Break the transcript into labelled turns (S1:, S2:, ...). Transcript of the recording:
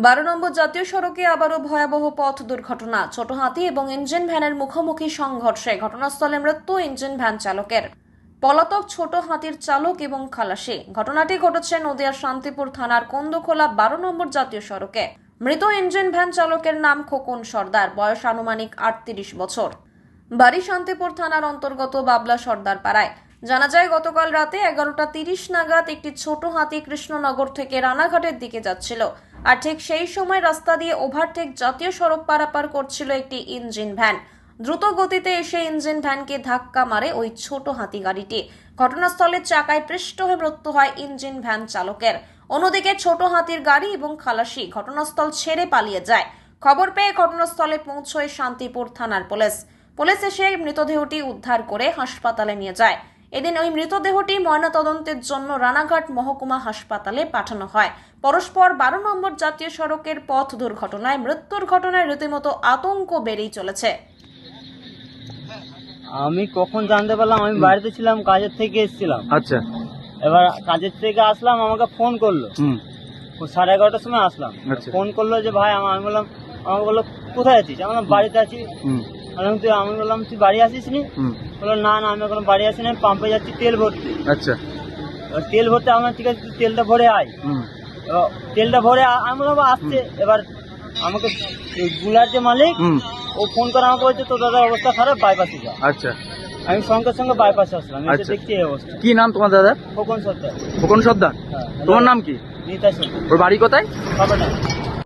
S1: 12 নম্বর জাতীয় সড়কে আবারও ভয়াবহ পথ দুর্ঘটনা। ছোট হাতি এবং ইঞ্জিন ভ্যানের মুখোমুখি সংঘর্ষে ঘটনাস্থলে মৃত্যু ইঞ্জিন ভ্যান চালকের। পলাতক ছোট হাতির চালক এবং খালাসি। ঘটনাটি ঘটেছে নদিয়ার শান্তিপুর থানার কন্দখোলা 12 নম্বর জাতীয় সড়কে। মৃত ইঞ্জিন ভ্যান চালকের নাম খোকন সর্দার, বয়স আনুমানিক 38 বছর। বাড়ি শান্তিপুর থানার অন্তর্গত বাবলা সর্দার পাড়ায়। জানা যায়, গতকাল রাতে 11:30 নাগাদ একটি ছোট হাতি কৃষ্ণনগর থেকে রানাঘাটের দিকে যাচ্ছিল। আর ঠিক সেই সময় রাস্তা দিয়ে ওভারটেক জাতীয় সড়ক পারাপার করছিল একটি ইঞ্জিন ভ্যান। দ্রুত গতিতে এসে ইঞ্জিন ভ্যানকে ধাক্কা মারে ওই ছোট হাতি গাড়িটি। ঘটনাস্থলে চাকায় পৃষ্ঠ হয়ে মৃত্যু হয় ইঞ্জিন ভ্যান চালকের। অন্যদিকে ছোট হাতির গাড়ি এবং খালাসি ঘটনাস্থল ছেড়ে পালিয়ে যায়। খবর পেয়ে ঘটনাস্থলে পৌঁছয় শান্তিপুর থানার পুলিশ এসে মৃতদেহটি উদ্ধার করে হাসপাতালে নিয়ে যায়। এদিন ওই মৃতদেহটি ময়নাতদন্তের জন্য রানাঘাট মহকুমা হাসপাতালে পাঠানো হয়। পরস্পর 12 নম্বর জাতীয় সড়কের পথ দুর্ঘটনায় মৃত্যুর ঘটনায় রীতিমতো আতঙ্ক বেড়েই চলেছে।
S2: আমি কখন জানতে পারলাম, আমি বাড়িতে ছিলাম, কাজের থেকে এসেছিলাম।
S3: আচ্ছা,
S2: এবার কাজের থেকে আসলাম, আমাকে ফোন করলো। 11:30টার সময় আসলাম।
S3: আচ্ছা।
S2: ফোন করলো যে ভাই, আমি বললাম, আমাকে বললো কোথায় আছিস? আমি বললাম বাড়িতে আছি। আমি বললাম তুই বাড়ি আসিস নি? বললো না না, আমি এখন বাড়ি আসি না, পাম্পে যাচ্ছি তেল ভরতে।
S3: আচ্ছা,
S2: এবার তেল ভরতে আমার ঠিক আছে, তুই তেলটা ভরে আয়। এবার তেলটা ভরে আমি বললাম আসছে। এবার আমাকে গুলার যে মালিক, ও ফোন করে আমাকে বলছে তো দাদার অবস্থা খারাপ, বাইপাসে যা।
S3: আচ্ছা,
S2: আমি সঙ্গে সঙ্গে বাইপাসে আসলাম। এসে
S3: আচ্ছা।
S2: দেখছি এই অবস্থা।
S3: কি নাম তোমার দাদা?
S2: খোকন সর্দার।
S3: খোকন সর্দার।
S2: হ্যাঁ,
S3: তোমার নাম কি?
S2: নিতাই সর্দার।
S3: ওর বাড়ি কোথায়?
S2: বাবাটা